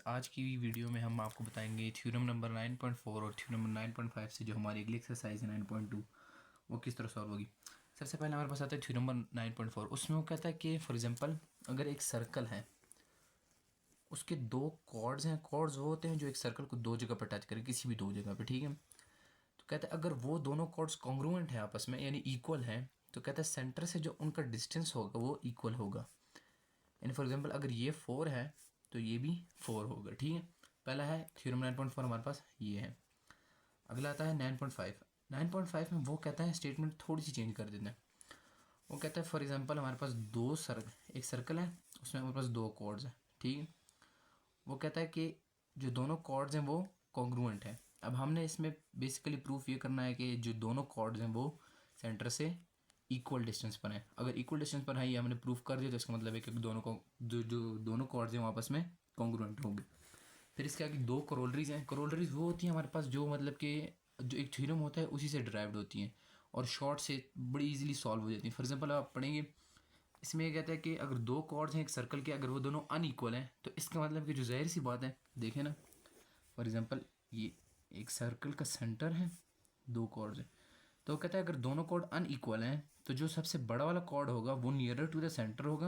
आज की वीडियो में हम आपको बताएंगे थ्योरम नंबर 9.4 और थ्योरम नंबर 9.5 से जो हमारी अगली एक्सरसाइज है 9.2 वो किस तरह सॉल्व होगी। सबसे पहले हमारे पास आता है थ्योरम नंबर 9.4। उसमें वो कहता है कि फॉर एग्जांपल अगर एक सर्कल है, उसके दो कॉर्ड्स हैं। कॉर्ड्स वो होते हैं जो एक सर्कल को दो जगह पर टच करें, किसी भी दो जगह पर, ठीक है। तो कहता है अगर वो दोनों कॉर्ड्स कॉन्ग्रुएंट है आपस में, यानी इक्वल है, तो कहता है सेंटर से जो उनका डिस्टेंस होगा वो इक्वल होगा। यानी फॉर एग्जांपल अगर ये 4 है तो ये भी 4 होगा, ठीक है। पहला है थ्योरम 9.4 हमारे पास ये है। अगला आता है 9.5। 9.5 में वो कहता है स्टेटमेंट थोड़ी सी चेंज कर देते हैं। वो कहता है फॉर एग्जांपल हमारे पास एक सर्कल है, उसमें हमारे पास दो कॉर्ड्स हैं, ठीक है। वो कहता है कि जो दोनों कॉर्ड्स हैं वो कॉन्ग्रुएंट है। अब हमने इसमें बेसिकली प्रूफ ये करना है कि जो दोनों कॉर्ड्स हैं वो सेंटर से इक्वल डिस्टेंस पर हैं। अगर इक्वल डिस्टेंस पर है ये हमने प्रूफ कर दिया तो इसका मतलब है कि दोनों को जो दोनों कॉर्ड्स हैं वो आपस में कॉन्ग्रुएंट होंगे। फिर इसके आगे दो करोलरीज हैं। करोलरीज वो होती हैं हमारे पास जो मतलब कि जो एक थ्योरम होता है उसी से डिराइव्ड होती हैं और शॉर्ट से बड़ी इजीली सॉल्व हो जाती हैं। फॉर एग्जांपल आप पढ़ेंगे, इसमें ये कहता है कि अगर दो कॉर्ड्स हैं एक सर्कल के, अगर वो दोनों अनइक्वल हैं तो इसका मतलब कि जो ज़ाहिर सी बात है, देखें ना, फॉर एग्जांपल ये एक सर्कल का सेंटर है, दो कॉर्ड्स हैं, तो वो कहता है अगर दोनों कॉर्ड अनइक्वल हैं तो जो सबसे बड़ा वाला कॉर्ड होगा वो नियरर टू द सेंटर होगा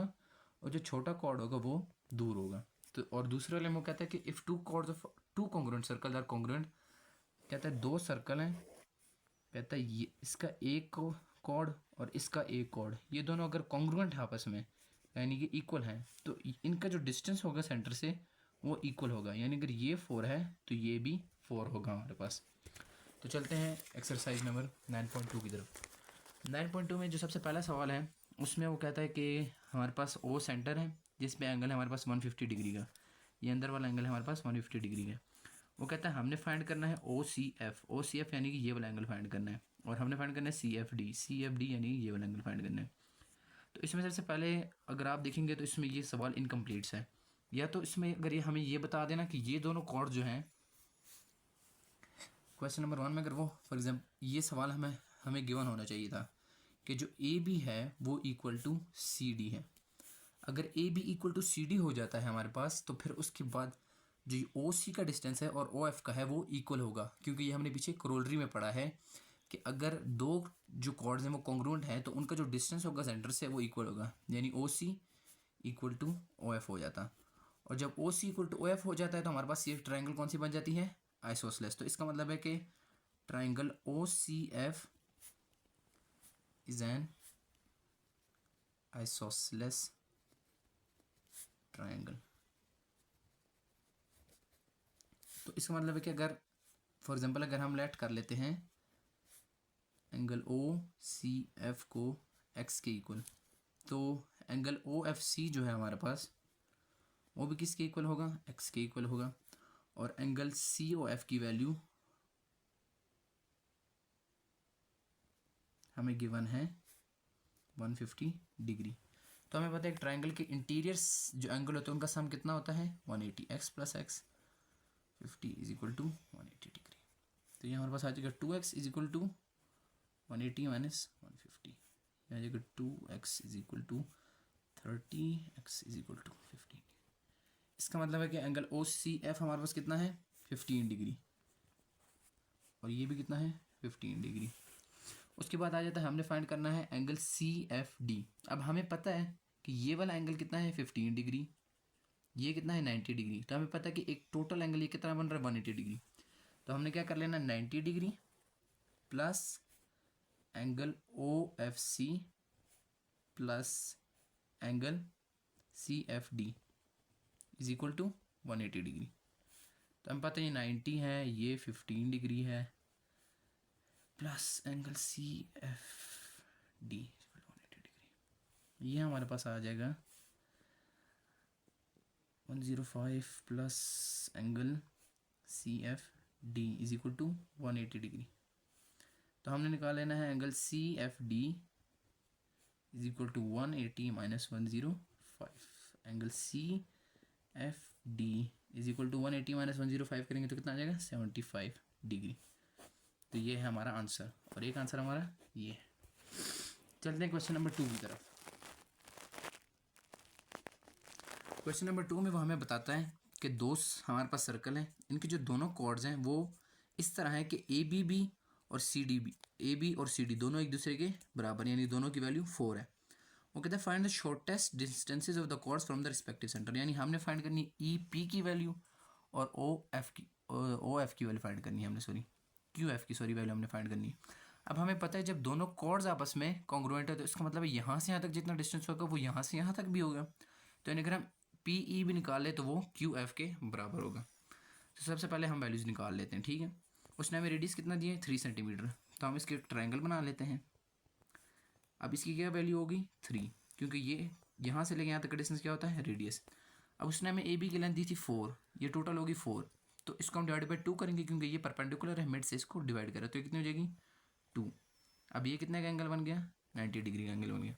और जो छोटा कॉर्ड होगा वो दूर होगा। तो और दूसरे वाले में वो कहता है कि if two chords of two congruent circle are congruent, कहता है दो सर्कल हैं, कहता है ये इसका एक कॉर्ड और इसका एक कॉर्ड, ये दोनों अगर कॉन्ग्रुएंट है आपस में यानी कि इक्वल हैं, तो इनका जो डिस्टेंस होगा सेंटर से वो इक्वल होगा। यानी अगर ये 4 है तो ये भी 4 होगा हमारे पास। तो चलते हैं एक्सरसाइज नंबर 9.2 की तरफ। 9.2 में जो सबसे पहला सवाल है उसमें वो कहता है कि हमारे पास ओ सेंटर है जिसमें एंगल है हमारे पास 150 डिग्री का। ये अंदर वाला एंगल है हमारे पास 150 डिग्री का। वो कहता है हमने फाइंड करना है ओ सी एफ यानी कि ये वाला एंगल फाइंड करना है, और हमने फाइंड करना है सी एफ डी यानी कि ये वाला एंगल फाइंड करना है। तो इसमें सबसे पहले अगर आप देखेंगे तो इसमें ये सवाल इनकम्प्लीट्स है। या तो इसमें अगर ये हमें ये बता देना कि ये दोनों कॉर्ड जो हैं क्वेश्चन नंबर 1 में, अगर वो फॉर एग्जाम्पल ये सवाल हमें गिवन होना चाहिए था कि जो ए बी है वो इक्वल टू सी डी है। अगर A B equal to C D हो जाता है हमारे पास तो फिर उसके बाद जो ओ सी का डिस्टेंस है और ओ एफ का है वो इक्वल होगा, क्योंकि ये हमने पीछे करोलरी में पढ़ा है कि अगर दो जो कॉर्ड्स हैं वो कॉन्ग्रुएंट हैं तो उनका जो डिस्टेंस होगा सेंटर से वो इक्वल होगा, यानी ओ सी इक्वल टू ओ एफ हो जाता। और जब ओ सी इक्वल टू ओ एफ हो जाता है तो हमारे पास ये ट्राइंगल कौन सी बन जाती है, आइसोसेलेस। तो इसका मतलब है कि triangle O C F is an isosceles triangle. तो इसका मतलब है कि अगर फॉर एग्जांपल अगर हम लेट कर लेते हैं एंगल ओ सी एफ को एक्स के इक्वल, तो एंगल ओ एफ सी जो है हमारे पास वो भी किसके इक्वल होगा, एक्स के इक्वल होगा। और एंगल सी ओ एफ की वैल्यू हमें गिवन है 150 डिग्री। तो हमें पता है कि ट्राइंगल के इंटीरियर्स जो एंगल होते हैं उनका सम कितना होता है 180, X plus X 50 is equal to 180 degree. तो ये हमारे पास आ जाएगा 2x is equal to 180 minus 150, आ जाएगा 2x is equal to 30, x is equal to 15। इसका मतलब है कि एंगल ओ सी एफ हमारे पास कितना है 15 डिग्री और ये भी कितना है 15 डिग्री। उसके बाद आ जाता है हमने फाइंड करना है एंगल सी एफ डी। अब हमें पता है कि ये वाला एंगल कितना है 15 डिग्री, ये कितना है 90 डिग्री। तो हमें पता है कि एक टोटल एंगल ये कितना बन रहा है 180 डिग्री। तो हमने क्या कर लेना 90 degree plus angle O F C plus angle C F D is equal to 180 degree. तो हमें पता है ये 90 है, ये 15 डिग्री है, plus angle C F D 180 degree. ये हमारे पास आ जाएगा 105 plus angle C F D is equal to 180 degree. तो हमने निकाल लेना है angle C F D is equal to 180 minus 105। Angle C F D is equal to 180 minus 105 करेंगे तो कितना आ जाएगा 75 डिग्री। तो ये है हमारा आंसर, और एक आंसर हमारा ये है। चलते हैं क्वेश्चन नंबर 2 की तरफ। क्वेश्चन नंबर 2 में वो हमें बताता है कि हमारे पास सर्कल है, इनके जो दोनों कॉर्ड्स हैं वो इस तरह है कि ए और सी डी दोनों एक दूसरे के बराबर, यानी दोनों की वैल्यू 4 है। वो कहता है find the shortest distances of the chords from the respective centre, यानी हमने फाइंड करनी ई पी की वैल्यू और ओ एफ की वैल्यू फाइंड करनी है हमने, क्यू एफ की वैल्यू हमने फाइंड करनी है। अब हमें पता है जब दोनों कॉर्ड्स आपस में कॉन्ग्रुएंट है तो इसका मतलब है यहाँ से यहाँ तक जितना डिस्टेंस होगा वो यहाँ से यहाँ तक भी होगा। तो यानी अगर हम पी ई भी निकाल ले तो वो क्यू एफ के बराबर होगा। तो सबसे पहले हम वैल्यूज़ निकाल लेते हैं, ठीक है। उसने हमें रेडियस कितना दिया है 3 सेंटीमीटर, तो हम इसके ट्रायंगल बना लेते हैं। अब इसकी क्या वैल्यू होगी 3, क्योंकि ये यहाँ से लेके यहाँ तक का डिस्टेंस क्या होता है रेडियस। अब उसने हमें ए बी की लेंथ दी थी 4, ये टोटल होगी 4, तो इसको हम डिवाइड बाई 2 करेंगे क्योंकि ये परपेंडिकुलर है, मिड से इसको डिवाइड करें तो ये कितनी हो जाएगी 2। अब ये कितने का एंगल बन गया 90 डिग्री का एंगल बन गया।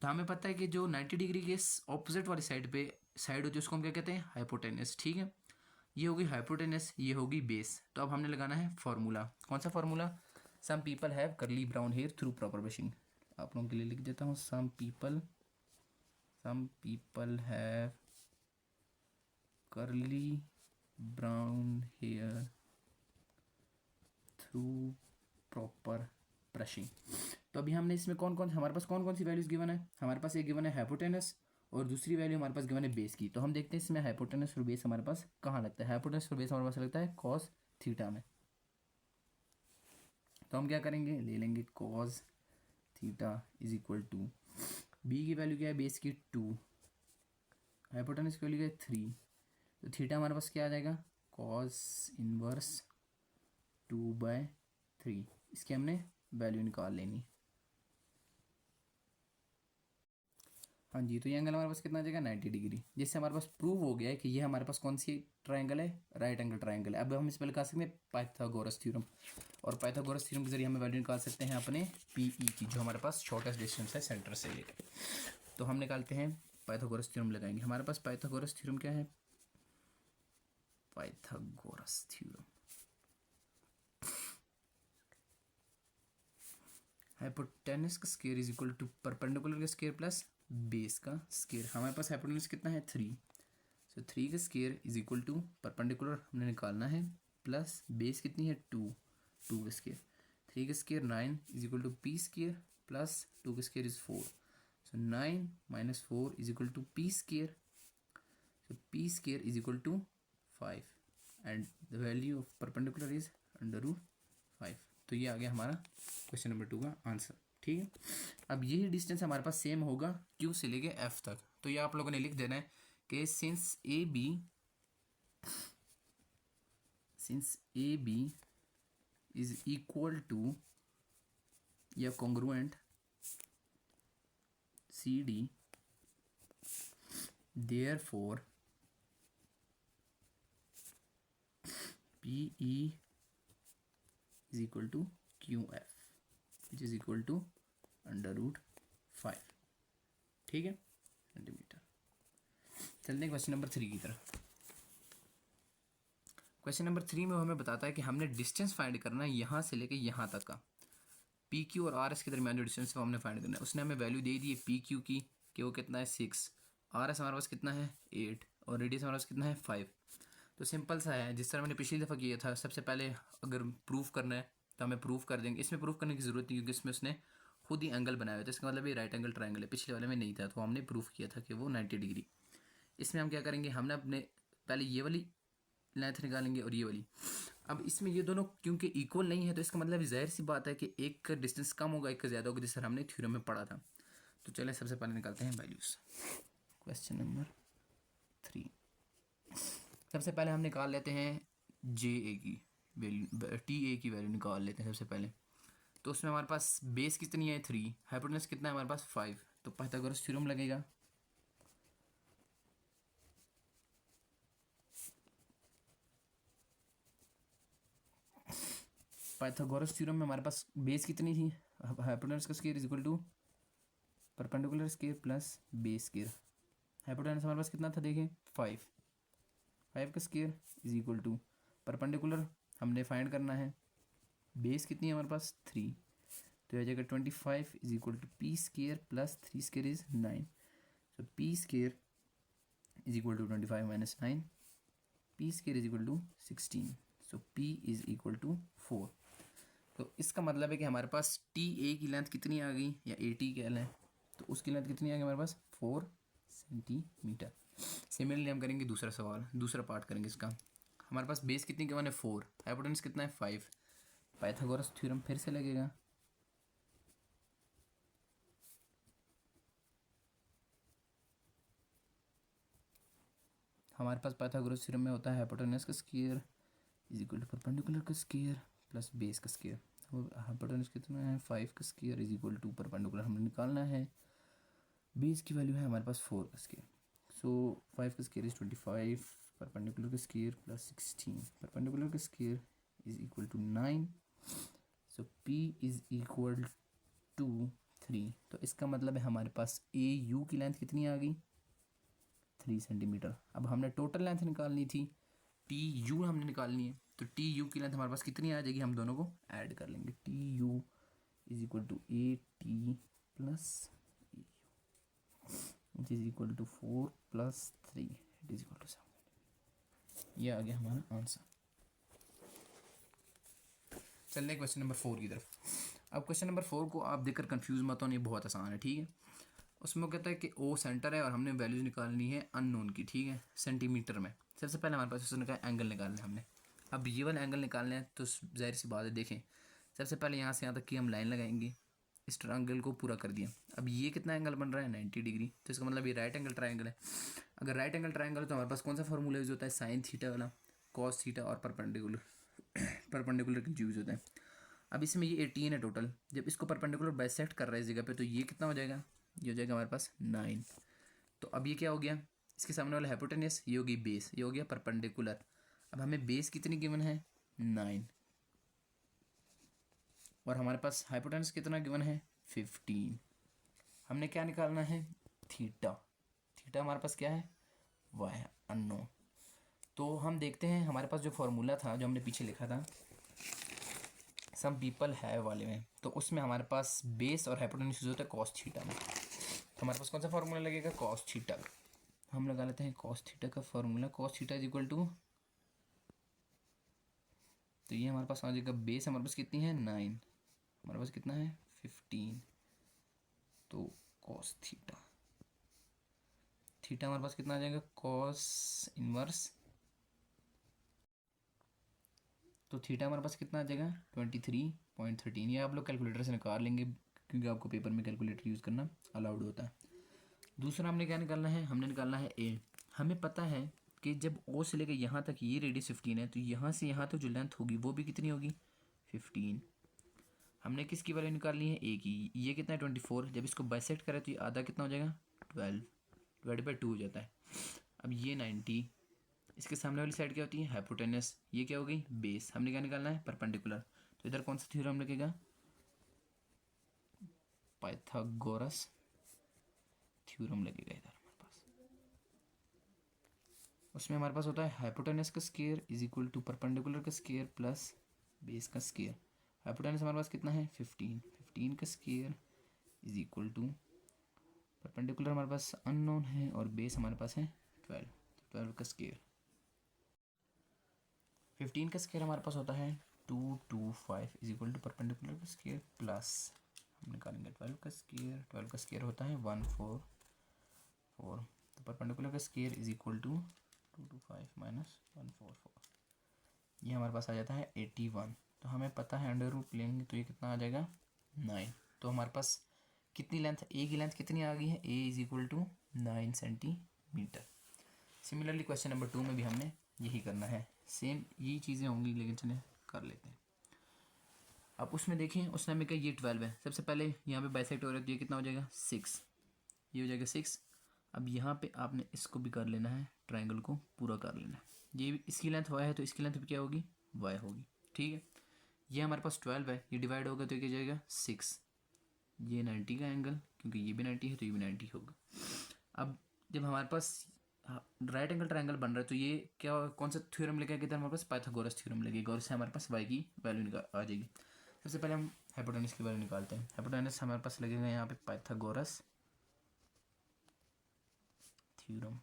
तो हमें पता है कि जो 90 डिग्री के ऑपोजिट वाली साइड होती है उसको हम क्या कहते हैं हाइपोटेनस, ठीक है। ये होगी हाइपोटेनस, ये होगी बेस। तो अब हमने लगाना है फार्मूला, कौन सा formula, some people have curly brown hair through proper brushing. आप लोगों के लिए लिख देता हूँ, some people have curly brown hair through proper brushing. तो अभी हमने इसमें हमारे पास कौन कौन सी वैल्यूज़ गिवन है, हमारे पास एक गिवन है हाइपोटेनस और दूसरी वैल्यू हमारे पास गिवन है बेस की। तो हम देखते हैं इसमें हाइपोटेनस और बेस हमारे पास कहाँ लगता है। हाइपोटेनस और बेस हमारे पास लगता है कॉस थीटा में। तो हम क्या करेंगे, ले लेंगे cos theta is equal to B की वैल्यू क्या है बेस की 2, हाइपोटेनस की वैल्यू क्या है 3, तो थीटा हमारे पास क्या आ जाएगा कॉस इनवर्स 2/3। इसकी हमने वैल्यू निकाल लेनी। हाँ जी, तो ये एंगल हमारे पास कितना आ जाएगा 90 डिग्री, जिससे हमारे पास प्रूव हो गया है कि ये हमारे पास कौन सी ट्रायंगल है, राइट एंगल ट्रायंगल है। अब हम इस पर लगा सकते हैं पाइथागोरस थ्योरम, और पाइथागोरस थ्योरम के जरिए हमें वैल्यू निकाल सकते हैं अपने पी ई की, जो हमारे पास शॉर्टेस्ट डिस्टेंस है सेंटर से लेकर। तो हम निकालते हैं पाइथागोरस थ्योरम लगाएंगे। हमारे पास पाइथागोरस थ्योरम क्या है, पाइथागोरस थ्योरम हाइपोटेनस का square is equal to perpendicular का स्क्वायर प्लस बेस का स्क्वायर। हमारे पास हाइपोटेनस कितना है 3, सो 3 का square is equal to perpendicular हमने निकालना है प्लस बेस कितनी है 2 का स्क्वायर, 3 का square 9 is equal to P square plus 2 का square is 4, so 9 minus 4 is equal to P square, so P square is equal to 5 and the value of perpendicular is √5। तो ये आ गया हमारा question number 2 का answer, ठीक है। अब यही डिस्टेंस हमारे पास सेम होगा क्यू से लेके एफ तक। तो ये आप लोगों ने लिख देना है कि since A B is equal to या congruent C D, therefore P E is equal to QF which is equal to √5, ठीक है सेंटीमीटर। चलते हैं क्वेश्चन नंबर 3 की तरफ। क्वेश्चन नंबर 3 में हमें बताता है कि हमने डिस्टेंस फाइंड करना है यहाँ से लेके यहाँ तक का, पी क्यू और आर एस के दरमियान जो डिस्टेंस है वो हमने फाइंड करना है। उसने हमें वैल्यू दे दी है पी क्यू की कि वो कितना है 6, आर एस हमारे पास कितना है 8 और रेडियस हमारे पास कितना है 5। तो सिंपल सा है, जिस तरह मैंने पिछली दफ़ा किया था, सबसे पहले अगर प्रूफ करना है तो हमें प्रूफ कर देंगे। इसमें प्रूफ करने की ज़रूरत नहीं क्योंकि इसमें उसने खुद ही एंगल बनाया हुआ था, इसका मतलब ये राइट एंगल ट्रायंगल है। पिछले वाले में नहीं था तो हमने प्रूफ किया था कि वो 90 डिग्री। इसमें हम क्या करेंगे, हमने अपने पहले ये वाली लेंथ निकालेंगे और ये वाली। अब इसमें ये दोनों क्योंकि इक्वल नहीं है तो इसका मतलब जाहिर सी बात है कि एक का डिस्टेंस कम होगा एक का ज़्यादा होगा, जिस तरह हमने थ्योरम में पढ़ा था। तो चले सबसे पहले निकालते हैं वैल्यूज़। क्वेश्चन नंबर 3, सबसे पहले हम निकाल लेते हैं जे ए की वैल्यू, टी ए की वैल्यू निकाल लेते हैं सबसे पहले। तो उसमें हमारे पास बेस कितनी है 3, हाइपोटेनस कितना है हमारे पास 5, तो पाइथागोरस थ्योरम लगेगा। पाइथागोरस थ्योरम में हमारे पास बेस कितनी थी, हाइपोटेनस का square is equal to perpendicular square plus base square. Hypotenuse हमारे पास कितना था देखें 5 का square is equal to perpendicular हमने फाइंड करना है, बेस कितनी है हमारे पास 3, तो आ जाएगा 25 is equal to P square plus 3 square is 9, so P square is equal to 25 minus 9 P square is equal to 16, so P is equal to 4। तो इसका मतलब है कि हमारे पास टी ए की लेंथ कितनी आ गई, या ए टी कह लें, तो उसकी लेंथ कितनी आ गई हमारे पास 4 सेंटीमीटर। सिमिलरली हम करेंगे दूसरा सवाल, दूसरा पार्ट करेंगे इसका। हमारे पास बेस कितनी गिवन है 4, हाइपोटेनस कितना है 5। पाइथागोरस थ्योरम फिर से लगेगा। हमारे पास पाइथागोरस थ्योरम में होता है हाइपोटेनस का square is equal to perpendicular का स्क्वायर प्लस बेस का स्क्वायर। हाइपोटेनस कितना है 5 का square is equal to perpendicular हमें निकालना है, बेस की वैल्यू है हमारे पास 4 का स्क्वायर, सो 5 का स्क्वायर इज 25, परपेंडिकुलर का स्क्वायर प्लस 16, परपेंडिकुलर का square is equal to 9, so P is equal to 3। तो इसका मतलब है हमारे पास ए यू की लेंथ कितनी आ गई 3 सेंटीमीटर। अब हमने टोटल लेंथ निकालनी थी, टी यू हमने निकालनी है, तो टी यू की लेंथ हमारे पास कितनी आ जाएगी, हम दोनों को ऐड कर लेंगे। T U is equal to A T plus it is equal to 4 plus 3 it is equal to 7। ये आ गया हमारा आंसर। चलने क्वेश्चन नंबर 4 की तरफ। अब क्वेश्चन नंबर 4 को आप देखकर कंफ्यूज मत होना, ये बहुत आसान है, ठीक है। उसमें वो कहता है कि ओ सेंटर है और हमने वैल्यूज निकालनी है अननोन की, ठीक है, सेंटीमीटर में। सबसे पहले हमारे पास उसने कहा एंगल निकालना है हमने। अब ये वाला एंगल निकालना है तो जाहिर सी बात है, देखें सबसे पहले यहाँ से यहाँ तक की हम लाइन लगाएंगे, इस ट्रायंगल को पूरा कर दिया। अब ये कितना एंगल बन रहा है 90 डिग्री, तो इसका मतलब ये राइट एंगल ट्रायंगल है। अगर राइट एंगल ट्रायंगल है तो हमारे पास कौन सा फॉर्मूला यूज होता है, साइन थीटा वाला, कॉस थीटा और परपेंडिकुलर परपेंडिकुलर की यूज होता है। अब इसमें ये 18 है टोटल, जब इसको परपेंडिकुलर बाइसेक्ट कर रहा है इस जगह पे, तो ये कितना हो जाएगा, ये हो जाएगा हमारे पास 9। तो अब ये क्या हो गया, इसके सामने वाला हाइपोटेनस, ये हो गई बेस, ये हो गया परपेंडिकुलर। अब हमें बेस कितनी गिवन है 9, और हमारे पास हाइपोटेनस कितना गिवन है 15। हमने क्या निकालना है थीटा, थीटा हमारे पास क्या है वह है अननोन। तो हम देखते हैं हमारे पास जो फॉर्मूला था जो हमने पीछे लिखा था सम पीपल है वाले में, तो उसमें हमारे पास बेस और हाइपोटेनस यूज होता है कॉस थीटा में। तो हमारे पास कौन सा फार्मूला लगेगा कॉस थीटा। हम लगा लेते हैं कॉस थीटा का formula, cos theta is equal to, तो ये हमारे पास आ जाएगा बेस हमारे पास कितनी है 9, हमारे पास कितना है 15, तो कॉस थीटा, थीटा हमारे पास कितना आ जाएगा कॉस इनवर्स, तो थीटा हमारे पास कितना आ जाएगा 23.13। ये आप लोग कैलकुलेटर से निकाल लेंगे क्योंकि आपको पेपर में कैलकुलेटर यूज़ करना अलाउड होता है। दूसरा हमने क्या निकालना है, हमने निकालना है ए। हमें पता है कि जब ओ से लेकर यहाँ तक ये रेडियस 15 है, तो यहाँ से यहाँ तक जो लेंथ होगी वो भी कितनी होगी 15। हमने किसकी वैल्यू निकालनी है ए की, ये कितना है 24, जब इसको बाइसेक्ट करें तो ये आधा कितना हो जाएगा 12 डिवाइड बाई 2 हो जाता है। अब ये 90, इसके सामने वाली साइड क्या होती है हाइपोटेनस, ये क्या हो गई बेस। हमने क्या निकालना है परपेंडिकुलर, तो इधर कौन सा थ्योरम लगेगा पाइथागोरस थ्योरम लगेगा इधर हमारे पास। उसमें हमारे पास होता है हाइपोटेनस का square is equal to perpendicular का स्क्वायर प्लस बेस का स्क्वायर। हाइपोटेनस हमारे पास कितना है 15, 15 का square is equal to perpendicular हमारे पास अननोन है और बेस हमारे पास है 12, 12 का स्क्वायर। 15 का स्क्वायर हमारे पास होता है 225 इज इक्वल टू परपेंडिकुलर का स्क्वायर प्लस हम निकालेंगे 12 का स्क्वायर, 12 का स्क्वायर होता है 144, तो परपेंडिकुलर का square is equal to 225 minus 144, ये हमारे पास आ जाता है 81। तो हमें पता है अंडर रूट लेंगे तो ये कितना आ जाएगा 9। तो हमारे पास कितनी लेंथ, ए की लेंथ कितनी आ गई है, A is equal to 9 centimetre. Similarly question number 2 में भी हमने यही करना है, सेम यही चीज़ें होंगी लेकिन चलें कर लेते हैं। अब उसमें देखें उसने हमें कहा ये 12 है, सबसे पहले यहाँ पे बाइसेक्ट हो रहा है तो ये कितना हो जाएगा 6, ये हो जाएगा 6। अब यहाँ पे आपने इसको भी कर लेना है, ट्रायंगल को पूरा कर लेना है। ये भी इसकी लेंथ y है तो इसकी लेंथ भी क्या होगी y होगी, ठीक है। ये हमारे पास 12 है, ये डिवाइड होगा तो ये क्या जाएगा 6, ये 90 का एंगल क्योंकि ये भी 90 है तो ये भी 90 होगा। अब जब हमारे पास राइट एंगल ट्रायंगल बन रहा है तो ये क्या कौन सा थ्योरम लगेगा इधर हमारे पास पाइथागोरस थ्योरम लगेगा और इससे हमारे पास y की वैल्यू आ जाएगी। सबसे पहले हम हाइपोटेनस की वैल्यू निकालते हैं। हाइपोटेनस हमारे पास लगेगा यहाँ पे पाइथागोरस थ्योरम,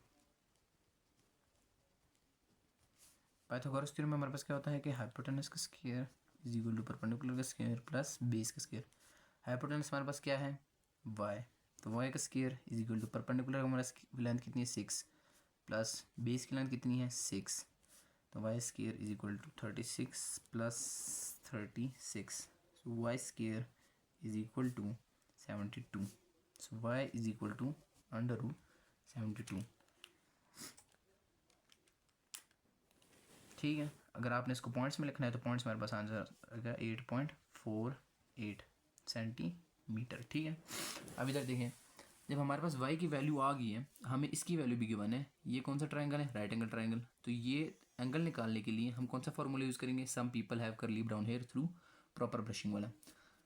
पाइथागोरस थ्योरम में हमारे पास क्या होता है कि हाइपोटेनस का square is equal to perpendicular का स्क्वायर प्लस बेस का स्क्वायर। हाइपोटेनस हमारे पास क्या है y, तो y का square is equal to perpendicular का हमारा लेंथ कितनी है 6 प्लस बेस की लेंथ कितनी है 6, तो y square is equal to 36 plus 36, so y square is equal to 72, so y is equal to under root 72। ठीक है, अगर आपने इसको पॉइंट्स में लिखना है तो पॉइंट्स मेरे पास आंसर आएगा 8.48 सेंटीमीटर। ठीक है, अब इधर देखें, जब हमारे पास y की वैल्यू आ गई है, हमें इसकी वैल्यू भी गिवन है। ये कौन सा ट्रायंगल है, राइट एंगल ट्रायंगल। तो ये एंगल निकालने के लिए हम कौन सा फॉर्मूला यूज़ करेंगे, some people have curly brown hair through proper brushing वाला।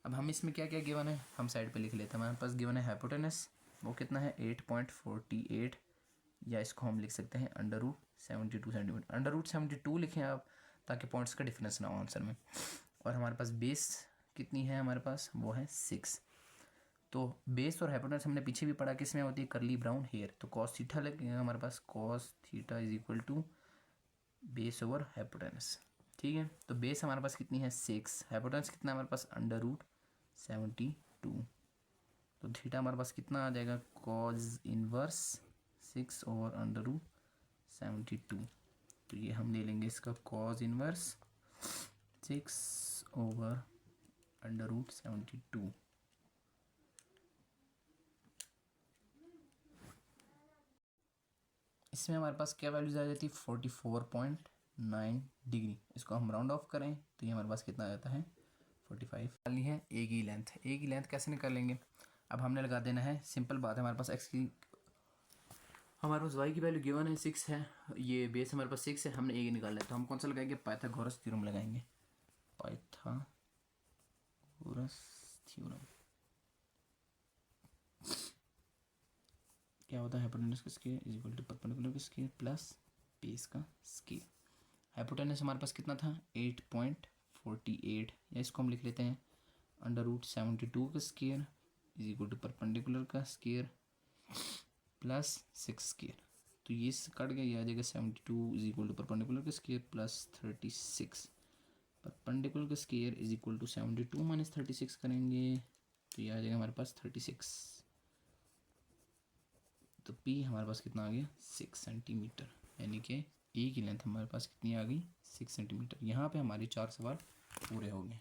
अब हम इसमें क्या क्या गिवन है हम साइड पे लिख लेते हैं। हमारे पास गिवन है हाइपोटेनस, वो कितना है 8.48, या इसको हम लिख सकते हैं under root 72 centimetre. Under root 72 लिखें आप, ताकि पॉइंट्स का डिफरेंस ना हो आंसर में। और हमारे पास बेस कितनी है, हमारे पास वो है 6। तो बेस और हाइपोटेनस हमने पीछे भी पढ़ा किस में होती है, करली ब्राउन हेयर। तो कॉस थीटा लगेगा हमारे पास, cos theta is equal to base over hypotenuse. ठीक है, तो बेस हमारे पास कितनी है 6, हाइपोटेनस कितना हमारे पास अंडर रूट 72, तो थीटा हमारे पास कितना आ जाएगा, cos inverse 6 over under root 72। तो ये हम ले लेंगे इसका cos inverse 6 over under root 72। इसमें हमारे पास क्या वैल्यूज आ जाती है 44.9 डिग्री। इसको हम राउंड ऑफ करें तो ये हमारे पास कितना आ जाता है 45। निकालनी है ए की लेंथ। ए की लेंथ कैसे निकालेंगे, अब हमने लगा देना है, सिंपल बात है, हमारे पास एक्स की, हमारे पास वाई की वैल्यू गिवन है 6 है, ये बेस हमारे पास 6 है, हमने ए निकालना है। तो हम कौन सा लगाएंगे, पाइथागोरस थ्योरम लगाएंगे। पाइथागोरस थ्योरम क्या होता है, हाइपोटेनस का square is equal to perpendicular का स्क्वायर प्लस बेस का स्क्वायर। हाइपोटेनस हमारे पास कितना था 8.48, या इसको हम लिख लेते हैं अंडर रूट 72 का square is equal to perpendicular का स्क्वायर प्लस 6 स्क्वायर। तो ये कट गया, ये आ जाएगा 72 इज इक्वल टू परपेंडिकुलर का स्क्वायर प्लस 36, परपेंडिकुलर का square is equal to 72 minus 36 करेंगे तो ये आ जाएगा हमारे पास 36। तो P हमारे पास कितना आ गया 6 सेंटीमीटर, यानी कि E की लेंथ हमारे पास कितनी आ गई 6 सेंटीमीटर। यहाँ पे हमारे 4 सवाल पूरे हो गए।